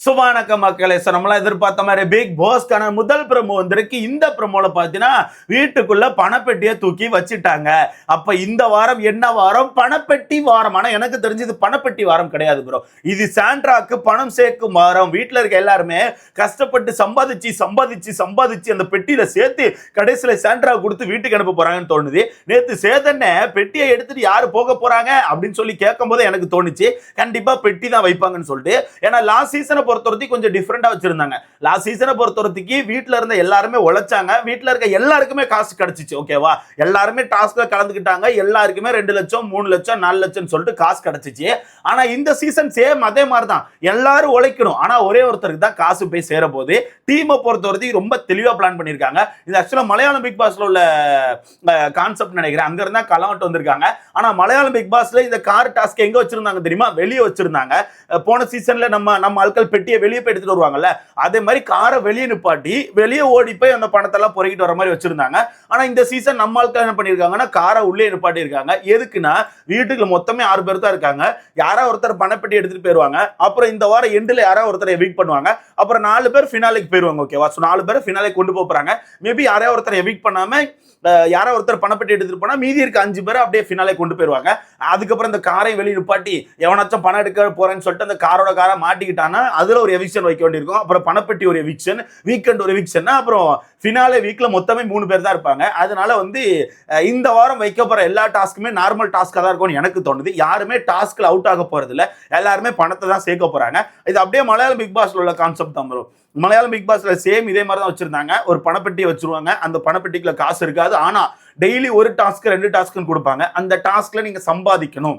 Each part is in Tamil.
சுபானக்க மக்களே, நம்மளாம் எதிர்பார்த்த மாதிரி பிக் பாஸ்க்கான முதல் ப்ரோமோ வந்திருக்கு. இந்த ப்ரோமோல பார்த்தீங்கன்னா வீட்டுக்குள்ள பணப்பெட்டியை தூக்கி வச்சுட்டாங்க. அப்ப இந்த வாரம் என்ன வாரம்? பணப்பெட்டி வாரம். ஆனா எனக்கு தெரிஞ்சு இது பணப்பெட்டி வாரம் கிடையாது ப்ரோ. இது சாண்ட்ராக்கு பணம் சேர்க்கும் வாரம். வீட்டுல இருக்க எல்லாருமே கஷ்டப்பட்டு சம்பாதிச்சு சம்பாதிச்சு சம்பாதிச்சு அந்த பெட்டியில சேர்த்து கடைசியில சாண்ட்ரா கொடுத்து வீட்டுக்கு அனுப்ப போறாங்கன்னு தோணுது. நேத்து சேதனை பெட்டியை எடுத்துட்டு யாரு போக போறாங்க அப்படின்னு சொல்லி கேட்கும் போது எனக்கு தோணுச்சு கண்டிப்பா பெட்டி தான் வைப்பாங்கன்னு சொல்லிட்டு. ஏன்னா லாஸ்ட் சீசனை பொறுத்தவரைக்கும் கொஞ்சம் டிஃபரெண்டா வச்சிருந்தாங்க. லாஸ்ட் சீசனை பொறுத்தவரைக்கும் வீட்டுல இருந்த எல்லாருமே உழைச்சாங்க. வீட்டுல இருக்க எல்லாருக்குமே காசு கிடைச்சிச்சு. ஓகேவா? எல்லாருமே டாஸ்க்ல கலந்துக்கிட்டாங்க. எல்லாருக்குமே 2 லட்சம் 3 லட்சம் 4 லட்சம் சொல்லிட்டு காசு கிடைச்சிச்சு. ஆனா இந்த சீசன் சேம் அதே மாதிரி தான். எல்லாரும் உழைக்கணும். ஆனா ஒரே ஒருத்தருக்கு தான் காசு போய் சேர போது. டீமை பொறுத்தவரைக்கும் ரொம்ப தெளிவா பிளான் பண்ணிருக்காங்க. இது ஆக்சுவலா மலையாளம் பிக் பாஸ்ல உள்ள கான்செப்ட் நினைக்கிறேன். அங்க இருந்தா கலவட்டு வந்திருக்காங்க. ஆனா மலையாளம் பிக் பாஸ்ல இந்த கார் டாஸ்க் எங்க வச்சிருந்தாங்க தெரியுமா? வெளியே வச்சிருந்தாங்க. போன சீசன்ல நம்ம ஆட்கள் பெட்டியை வெளியே போய் எடுத்துட்டு வருவாங்கல்ல, அதே மாதிரி காரை வெளியே நிப்பாட்டி வெளியே ஓடி போய் அந்த பணத்தை எல்லாம் பொறுக்கிட்டு வர மாதிரி வச்சிருந்தாங்க. ஆனா இந்த சீசன் நம்ம ஆட்கள் என்ன பண்ணிருக்காங்கன்னா காரை உள்ளே நிப்பாட்டி இருக்காங்க. எதுக்குன்னா வீட்டுக்கு மொத்தமே 6 பேர் தான் இருக்காங்க. யாராவது ஒருத்தர் பணப்பெட்டி எடுத்துட்டு போயிருவாங்க. அப்புறம் இந்த வாரம் எண்டுல யாராவது ஒருத்தர் எவிக்ட் பண்ணுவாங்க. அப்புறம் 4 பேர் ஃபினாலேக்கு போயிருவாங்க. ஓகேவா? 4 பேர் ஃபினாலேக்கு கொண்டு போறாங்க. மேபி யாராவது ஒருத்தர் எவிக்ட் பண்ணாம யாரோ ஒருத்தர் பணப்பெட்டி எடுத்துட்டு போனா மீதி இருக்க 5 பேரை அப்படியே ஃபினாலே கொண்டு போயிருவாங்க. அதுக்கப்புறம் இந்த காரை வெளியே நிப்பாட்டி எவனாச்சும் பணம் எடுக்க போறேன்னு சொல்லிட்டு அந்த காரை மாட்டிக்கிட்டானா அதுல ஒரு எவிக்ஷன் வைக்க வேண்டியிருக்கும். அப்புறம் பணப்பெட்டி ஒரு எவிக்ஷன், வீக்கெண்ட் ஒரு எவிக்ஷன், அப்புறம் ஃபினாலே வீக்ல மொத்தமே 3 பேர் தான் இருப்பாங்க. அதனால இந்த வாரம் வைக்க போற எல்லா டாஸ்க்குமே நார்மல் டாஸ்கா தான் இருக்கும்னு எனக்கு தோணுது. யாருமே டாஸ்க்ல அவுட் ஆக போறது இல்ல. எல்லாருமே பணத்தை தான் சேர்க்க போறாங்க. இது அப்படியே மலையாளம் பிக் பாஸ்ல உள்ள கான்செப்ட் தான் வரும். மலையாளம் பிக் பாஸ்ல சேம் இதே மாதிரி தான் வச்சிருந்தாங்க. ஒரு பணப்பெட்டியை வச்சிருவாங்க. அந்த பணப்பெட்டிக்குள்ள காசு இருக்காது. ஆனா டெய்லி ஒரு டாஸ்க் 2 டாஸ்க் கொடுப்பாங்க. அந்த டாஸ்க்ல நீங்க சம்பாதிக்கணும்.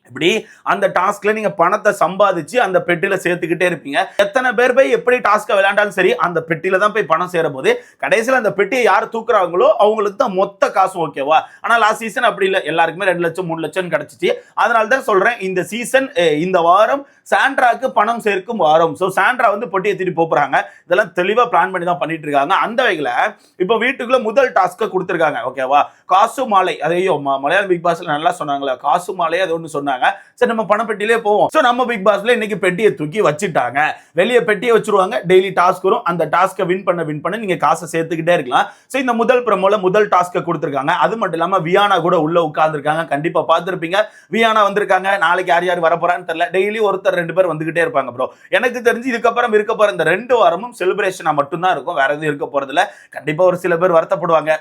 இப்படி அந்த டாஸ்க்ல நீங்க பணத்தை சம்பாதிச்சு அந்த பெட்டியில சேர்த்துக்கிட்டே இருப்பீங்க. எத்தனை பேர் போய் எப்படி டாஸ்க விளையாண்டாலும் சரி அந்த பெட்டியில தான் போய் பணம் சேர போது. கடைசியில் அந்த பெட்டியை யார் தூக்குறாங்களோ அவங்களுக்கு தான் மொத்த காசும். ஓகேவா? ஆனா லாஸ்ட் சீசன் அப்படி இல்லை. எல்லாருக்குமே 2 லட்சம் 3 லட்சம் கிடைச்சிச்சு. அதனால தான் சொல்றேன் இந்த சீசன் இந்த வாரம் சாண்ட்ராக்கு பணம் சேர்க்கும் வாரம். ஸோ சாண்ட்ரா பொட்டி ஏற்றிட்டு போறாங்க. இதெல்லாம் தெளிவா பிளான் பண்ணி தான் பண்ணிட்டு இருக்காங்க. அந்த வகையில இப்போ வீட்டுக்குள்ள முதல் டாஸ்க கொடுத்துருக்காங்க. ஓகேவா? காசு மாலை. அதையோ மலையாளம் பிக் பாஸ்ல நல்லா சொன்னாங்களா, காசு மாலை அது ஒன்று சொன்னாங்க. சரி நம்ம பணப்பெட்டியிலே போவோம். சோ நம்ம பிக் பாஸ்ல இன்னைக்கு பெட்டியை தூக்கி வச்சுட்டாங்க. வெளியே பெட்டியை வச்சிருவாங்க. டெய்லி டாஸ்க் வரும். அந்த டாஸ்கை வின் பண்ண நீங்க காசை சேர்த்துக்கிட்டே இருக்கலாம். சோ இந்த முதல் ப்ரோமோல முதல் டாஸ்கை கொடுத்திருக்காங்க. அது மட்டும் இல்லாம வியானா கூட உள்ள உட்கார்ந்துருக்காங்க. கண்டிப்பா பார்த்திருப்பீங்க. வியானா வந்திருக்காங்க. நாளைக்கு யார் வர போறான்னு தெரியல. டெய்லி ஒருத்தர் 2 பேர் வந்துகிட்டே இருப்பாங்க ப்ரோ. எனக்கு தெரிஞ்சு இதுக்கப்புறம் இருக்க போற இந்த 2 வாரமும் செலிப்ரேஷனா மட்டும் தான் இருக்கும். வேற எதுவும் இருக்க போறது இல்ல. கண்டிப்பா ஒரு சில பேர் வருத்தப்படுவாங்க.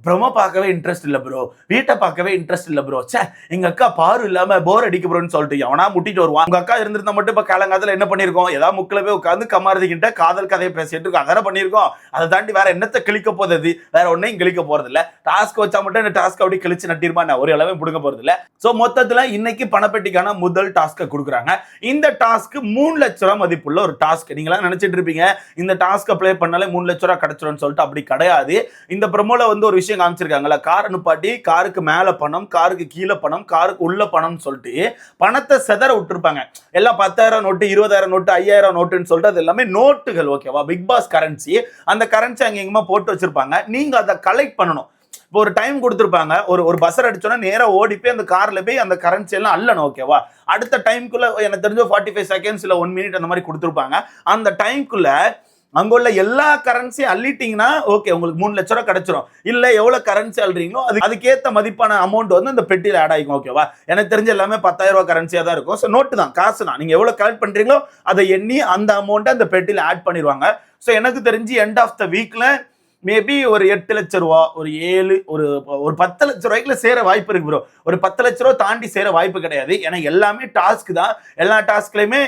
ப்ரோமோ பார்க்கவே இன்ட்ரெஸ்ட் இல்ல ப்ரோ, வீட்டை பார்க்கவே இன்ட்ரெஸ்ட் இல்ல ப்ரோ, சே எங்க அக்கா பாரு இல்லாம போர் அடிக்க ப்ரோன்னு சொல்லிட்டு அவனா முட்டிட்டு வருவான். உங்க அக்கா இருந்திருந்தா மட்டும் இப்ப காலங்காலத்துல என்ன பண்ணிருக்கோம்? ஏதாவது முக்கில போய் உட்காந்து கமாரதிக்கிட்ட காதல் கதையை பேசிட்டு இருக்கோம். அதான பண்ணிருக்கோம். அதை தாண்டி வேற என்னத்தை கிழிக்க போறது? வேற ஒன்னையும் கிழிக்க போறது இல்ல. டாஸ்க் வச்சா மட்டும் இந்த டாஸ்க் அப்படி கிழிச்சு நட்டிருமா? ஒரு அளவே பிடுங்க போறது இல்ல. சோ மொத்தத்துல இன்னைக்கு பணப்பெட்டிக்கான முதல் டாஸ்க கொடுக்குறாங்க. இந்த டாஸ்க் 3 லட்சம் ரூபாய் மதிப்புள்ள ஒரு டாஸ்க். நீங்களா நினைச்சிட்டு இருப்பீங்க இந்த டாஸ்க் பிளே பண்ணாலே 3 லட்சம் ரூபாய் கிடைச்சிரும்னு சொல்லிட்டு. அப்படி கிடையாது. இந்த ப்ரோமோல ஒரு விஷயம் காமிச்சிருக்காங்கல்ல, காரை நிப்பாட்டி காருக்கு மேல பணம், காருக்கு கீழே பணம், காருக்கு உள்ள பணம் சொல்லிட்டு பணத்தை செதற விட்டுருப்பாங்க. எல்லாம் 10,000 நோட்டு, 20,000 நோட்டு, 5,000 நோட்டுன்னு சொல்லிட்டு அது எல்லாமே நோட்டுகள். ஓகேவா? Bigg Boss currency. அந்த கரன்சி அங்க எங்கேயுமா போட்டு வச்சிருப்பாங்க. நீங்க அதை கலெக்ட் பண்ணணும். இப்போ ஒரு டைம் கொடுத்துருப்பாங்க. ஒரு பஸ்ஸர் அடிச்சோன்னா நேரா ஓடி போய் அந்த கார்ல போய் அந்த கரன்சி எல்லாம் அள்ளணும். ஓகேவா? அடுத்த டைம்குள்ள எனக்கு தெரிஞ்ச 45 செகண்ட்ஸ் இல்ல 1 மினிட் அந்த மாதிரி கொடுத்துருப்பாங்க. அந்த டைம்குள்ள அங்குள்ள எல்லா கரன்சியும் அள்ளிட்டீங்கன்னா ஓகே உங்களுக்கு 3 லட்சம் ரூபாய் கிடைச்சிரும். இல்ல எவ்வளவு கரன்சி அள்ளுறீங்களோ அதுக்கேற்ற மதிப்பான அமௌண்ட் அந்த பெட்டியில ஆட் ஆகிக்கும். ஓகேவா? எனக்கு தெரிஞ்ச எல்லாமே 10,000 ரூபாய் கரன்சியா தான் இருக்கும். ஸோ நோட்டு தான், காசு தான். நீங்க எவ்வளவு கலெக்ட் பண்றீங்களோ அதை எண்ணி அந்த அமௌண்ட்டை அந்த பெட்டியில ஆட் பண்ணிடுவாங்க. ஸோ எனக்கு தெரிஞ்சு எண்ட் ஆஃப் த வீக்ல மேபி ஒரு 8 லட்சம் ரூபா, ஒரு 7, ஒரு 10 லட்சம் ரூபாய்க்குள்ள சேர வாய்ப்பு இருக்கு ப்ரோ. ஒரு 10 லட்சம் ரூபாய் தாண்டி சேர வாய்ப்பு கிடையாது. ஏன்னா எல்லாமே டாஸ்க் தான். எல்லா டாஸ்க்லயுமே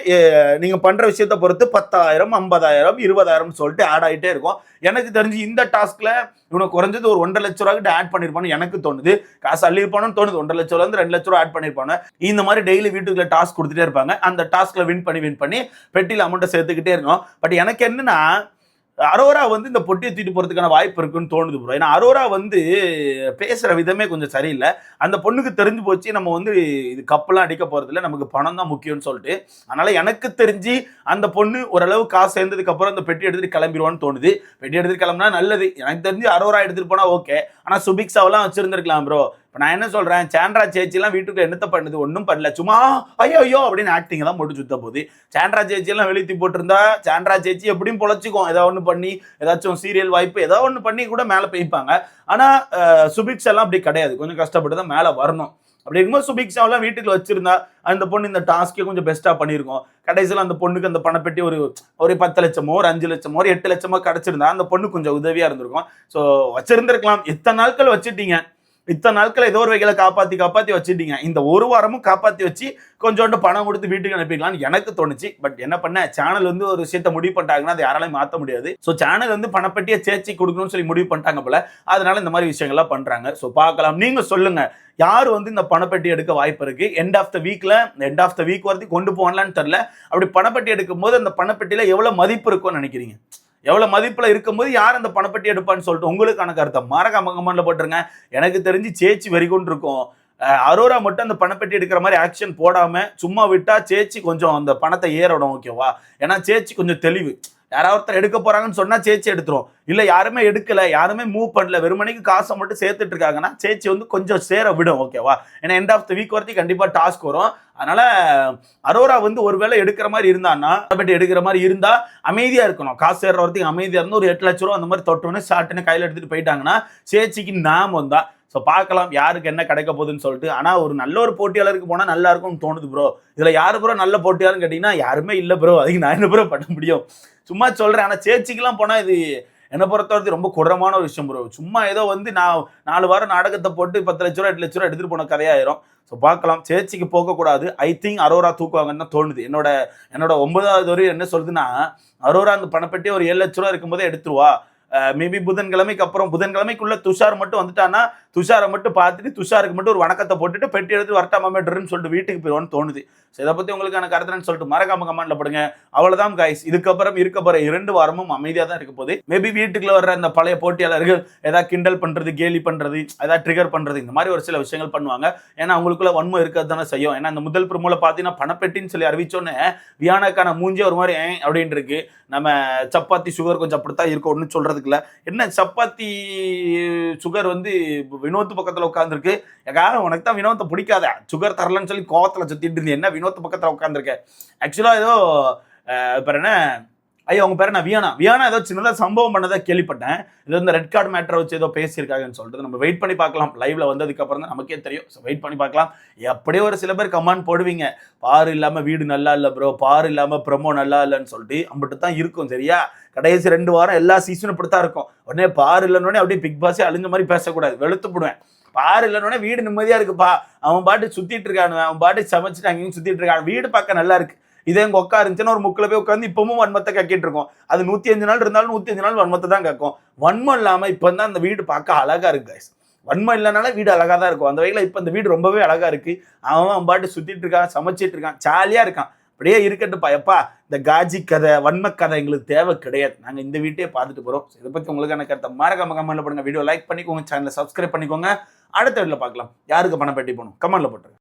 நீங்க பண்ற விஷயத்தை பொறுத்து 10,000 50,000 20,000 சொல்லிட்டு ஆட் ஆகிட்டே இருக்கும். எனக்கு தெரிஞ்சு இந்த டாஸ்க்ல இவனுக்கு குறைஞ்சது ஒரு 1.5 லட்சம் ரூபாய்க்கு ஆட் பண்ணிருப்பான்னு எனக்கு தோணுது. காசு அள்ளிருப்பானு தோணுது. 1.5 லட்சம் ரூபாய் 2 லட்சம் ரூபாய் ஆட் பண்ணிருப்பாங்க. இந்த மாதிரி டெய்லி வீட்டுக்குள்ள டாஸ்க் கொடுத்துட்டே இருப்பாங்க. அந்த டாஸ்க்ல வின் பண்ணி பெட்டியில அமௌண்ட்டை சேர்த்துக்கிட்டே இருக்கும். பட் எனக்கு என்னன்னா அரோரா இந்த பொட்டியை தூக்கிட்டு போறதுக்கான வாய்ப்பு இருக்குன்னு தோணுது ப்ரோ. ஏன்னா அரோரா பேசுற விதமே கொஞ்சம் சரியில்லை. அந்த பொண்ணுக்கு தெரிஞ்சு போச்சு நம்ம இது கப்பெல்லாம் அடிக்க போறது இல்லை, நமக்கு பணம் தான் முக்கியம்னு சொல்லிட்டு. அதனால எனக்கு தெரிஞ்சு அந்த பொண்ணு ஓரளவு காசு சேர்ந்ததுக்கு அப்புறம் அந்த பெட்டி எடுத்துட்டு கிளம்பிடுவான்னு தோணுது. பெட்டி எடுத்துட்டு கிளம்புனா நல்லது. எனக்கு தெரிஞ்சு அரோரா எடுத்துட்டு போனா ஓகே. ஆனா சுபிக்ஸாவெல்லாம் வச்சிருந்திருக்கலாம் ப்ரோ. நான் என்ன சொல்றேன், சாண்ட்ரா சேச்சி எல்லாம் வீட்டுக்கு என்னத்த பண்ணுது, ஒன்றும் பண்ணல, சும்மா ஐயோ ஐயோ அப்படின்னு ஆக்டிங் தான் போட்டு சுத்த போகுது. சாண்ட்ரா சேச்சி எல்லாம் வெளித்தி போட்டிருந்தா சாண்ட்ரா சேச்சி எப்படியும் பொழைச்சிக்கும், ஏதாவது ஒன்று பண்ணி ஏதாச்சும் சீரியல் வாய்ப்பு ஏதாவது ஒன்று பண்ணி கூட மேலே போய்ப்பாங்க. ஆனா சுபிக்ஷா எல்லாம் அப்படி கிடையாது, கொஞ்சம் கஷ்டப்பட்டு தான் மேலே வரணும். அப்படி இருக்கும்போது சுபிக்ஷாவெல்லாம் வீட்டுக்கு வச்சிருந்தா அந்த பொண்ணு இந்த டாஸ்க்கே கொஞ்சம் பெஸ்ட்டாக பண்ணியிருக்கோம். கடைசியில் அந்த பொண்ணுக்கு அந்த பணப்பெட்டி ஒரு 10 லட்சமோ ஒரு 5 லட்சமோ ஒரு 8 லட்சமோ கிடச்சிருந்தா அந்த பொண்ணு கொஞ்சம் உதவியாக இருந்திருக்கும். ஸோ வச்சிருந்திருக்கலாம். இத்தனை நாட்கள் வச்சுட்டீங்க, இத்தனை நாட்கள் ஏதோ ஒரு வகையில காப்பாத்தி வச்சுட்டீங்க. இந்த ஒரு வாரமும் காப்பாத்தி வச்சு கொஞ்சோண்டு பணம் கொடுத்து வீட்டுக்கு அனுப்பிக்கலாம்னு எனக்கு தோணுச்சு. பட் என்ன பண்ண, சேனல் வந்து ஒரு விஷயத்த முடிவு பண்ணிட்டாங்கன்னா அது யாராலையும் மாற்ற முடியாது. ஸோ சேனல் வந்து பணப்பட்டியை சேச்சி கொடுக்கணும்னு சொல்லி முடிவு பண்ணிட்டாங்க போல. அதனால இந்த மாதிரி விஷயங்கள்லாம் பண்றாங்க. ஸோ பார்க்கலாம், நீங்க சொல்லுங்க, யார் வந்து இந்த பணப்பட்டி எடுக்க வாய்ப்பு இருக்கு? எண்ட் ஆஃப் த வீக் வரைக்கும் கொண்டு போகலான்னு தெரியல. அப்படி பணப்பட்டி எடுக்கும் போது அந்த பணப்பட்டியில எவ்வளவு மதிப்பு இருக்கும்னு நினைக்கிறீங்க? எவ்வளவு மதிப்புல இருக்கும்போது யார் அந்த பணப்பட்டி எடுப்பான்னு சொல்லிட்டு உங்களுக்கான கருத்தை மறக்காம கமெண்ட்ல போட்டுருங்க. எனக்கு தெரிஞ்சு சேச்சி வெறிகொண்டு இருக்கும். அரோரா மட்டும் அந்த பணப்பெட்டி எடுக்கிற மாதிரி ஆக்ஷன் போடாம சும்மா விட்டா சேச்சி கொஞ்சம் அந்த பணத்தை ஏறணும். ஓகேவா? ஏன்னா சேச்சி கொஞ்சம் தெளிவு. யாராவது ஒருத்தர் எடுக்க போறாங்கன்னு சொன்னா சேச்சி எடுத்துரும். இல்ல யாருமே எடுக்கல, யாருமே மூவ் பண்ணல, வெறுமனைக்கு காசை மட்டும் சேர்த்துட்டு இருக்காங்கன்னா சேச்சி வந்து கொஞ்சம் சேர விடும். ஓகேவா? ஏன்னா எண்ட் ஆஃப் த வீக் வரைக்கும் கண்டிப்பா டாஸ்க் வரும். அதனால அரோரா வந்து ஒருவேளை எடுக்கிற மாதிரி இருந்தான்னா, எடுக்கிற மாதிரி இருந்தா அமைதியா இருக்கணும். காசு சேர்ற வரைக்கும் அமைதியா இருந்து ஒரு 8 லட்ச ரூபா அந்த மாதிரி தொட்டோன்னு ஷார்ட்னு கையில எடுத்துட்டு போயிட்டாங்கன்னா சேச்சிக்கு நாம் வந்தா. ஸோ பார்க்கலாம் யாருக்கு என்ன கிடைக்க போகுதுன்னு சொல்லிட்டு. ஆனால் ஒரு நல்ல ஒரு போட்டியாளருக்கு போனால் நல்லா இருக்கும்னு தோணுது ப்ரோ. இதில் யாரு ப்ரோ நல்ல போட்டியாளர்னு கேட்டிங்கன்னா யாருமே இல்லை ப்ரோ. அதுக்கு நான் என்ன ப்ரோ பண்ண முடியும்? சும்மா சொல்கிறேன். ஆனால் சேச்சிக்கெல்லாம் போனால் இது என்னை பொறுத்தவரைக்கும் ரொம்ப கொடூரமான ஒரு விஷயம் ப்ரோ. சும்மா ஏதோ வந்து நான் 4 வாரம் நாடகத்தை போட்டு 10 லட்ச ரூபா 8 லட்ச ரூபா எடுத்துகிட்டு போன கதையாயிரும். ஸோ பார்க்கலாம், சேச்சிக்கு போகக்கூடாது. ஐ திங்க் அரோரா தூக்குவாங்கன்னு தான் தோணுது. என்னோட 9வது வரையும் என்ன சொல்லுதுன்னா, அரோரா அந்த பணப்பெட்டி ஒரு 7 லட்ச ரூபா இருக்கும்போதே எடுத்துருவா. மேபி புதன்கிழமைக்கு அப்புறம் புதன்கிழமைக்குள்ள துஷார் மட்டும் வந்துட்டான்னா துஷாரை மட்டும் பார்த்துட்டு துஷாருக்கு மட்டும் ஒரு வணக்கத்தை போட்டுட்டு பெட்டி எடுத்து வரட்டாமேட்ருன்னு சொல்லிட்டு வீட்டுக்கு போயிடுவான்னு தோணுது. ஸோ இதை பற்றி உங்களுக்கான கருத்துன்னு சொல்லிட்டு மறக்காம கமெண்ட்ல போடுங்க. அவ்வளோதான் கைஸ். இதுக்கப்புறம் இருக்க போகிற 2 வாரமும் அமைதியாக தான் இருக்க போகுது. மேபி வீட்டுக்குள்ள வர்ற அந்த பழைய போட்டியாளர்கள் ஏதாவது கிண்டல் பண்ணுறது, கேலி பண்ணுறது, ஏதாவது ட்ரிகர் பண்ணுறது, இந்த மாதிரி ஒரு சில விஷயங்கள் பண்ணுவாங்க. ஏன்னா அவங்களுக்குள்ள வன்மம் இருக்கிறது தானே செய்யும். ஏன்னா அந்த முதல் ப்ரோமோல பார்த்தீங்கன்னா பணப்பெட்டின்னு சொல்லி அறிவிச்சோன்னே வியானாக்கான மூஞ்சி ஒரு மாதிரி அப்படின்னு இருக்கு. நம்ம சப்பாத்தி சுகர் கொஞ்சம் அப்படித்தான் இருக்கும், ஒன்றும் சொல்றதுக்குல. என்ன சப்பாத்தி சுகர் வந்து வினோத் பக்கத்தில் உட்காந்துருக்கு. யாரும் உனக்கு தான் வினோத்தை பிடிக்காத, சுகர் தரலன்னு சொல்லி கோவத்தில் சுத்திட்டு இருந்து என்ன வினோத் பக்கத்தில் உட்காந்துருக்கேன். ஆக்சுவலாக ஏதோ பேர் என்ன, ஐயோ அவங்க பேர் என்ன, வியானா ஏதோ சின்னதாக சம்பவம் பண்ணதாக கேள்விப்பட்டேன். இது வந்து ரெட் கார்டு மேட்டரை வச்சு ஏதோ பேசியிருக்காங்கன்னு சொல்லிட்டு நம்ம வெயிட் பண்ணி பார்க்கலாம். லைவ்ல வந்ததுக்கு அப்புறம் தான் நமக்கே தெரியும். ஸோ வெயிட் பண்ணி பார்க்கலாம். எப்படியே ஒரு சில பேர் கமெண்ட் போடுவீங்க, பாரு இல்லாமல் வீடு நல்லா இல்லை ப்ரோ, பாரு இல்லாமல் ப்ரமோ நல்லா இல்லைன்னு சொல்லிட்டு. அம்பிட்டு தான் இருக்கும். சரியா? கடைசி 2 வாரம் எல்லா சீசனும் இப்படித்தான் இருக்கும். உடனே பாரு இல்லைன்னொடனே அப்படியே பிக் பாஸே அழிஞ்ச மாதிரி பேசக்கூடாது, வெளுத்து போடுவேன். பாரு இல்லைன்னொடனே வீடு நிம்மதியா இருக்குப்பா, அவன் பாட்டு சுத்திட்டு இருக்கானு, அவன் பாட்டு சமைச்சிட்டு அங்கேயும் சுத்திட்டு இருக்கான், வீடு பார்க்க நல்லா இருக்கு. இதே எங்க உட்கா இருந்துச்சுன்னா ஒரு முக்கில் போய் உட்காந்து இப்பவும் வன்மத்தை கக்கிட்டு இருக்கோம். அது 105 நாள் இருந்தாலும் 105 நாள் வன்மத்தை தான் கக்கும். வன்மம் இல்லாம இப்ப தான் அந்த வீடு பார்க்க அழகா இருக்கு கைஸ். வன்மம் இல்லைனால வீடு அழகா தான் இருக்கும். அந்த வகையில இப்ப இந்த வீடு ரொம்பவே அழகா இருக்கு. அவன் பாட்டு சுத்திட்டு இருக்கான், சமைச்சிட்டு இருக்கான், ஜாலியா இருக்கான். அப்படியே இருக்கட்டுப்பா. எப்பா இந்த காஜி கதை, வன்ம கதை எங்களுக்கு தேவை கிடையாது. நாங்கள் இந்த வீட்டையே பார்த்துட்டு போகிறோம். இதை பற்றி உங்களுக்கான கருத்தை மறக்காம கமெண்ட்ல போடுங்க. வீடியோ லைக் பண்ணிக்கோங்க, சேனலை சப்ஸ்கிரைப் பண்ணிக்கோங்க. அடுத்த வீட்டில் பார்க்கலாம். யாருக்கு பணம் பெட்டி போகணும் கமெண்ட்ல போட்டுருங்க.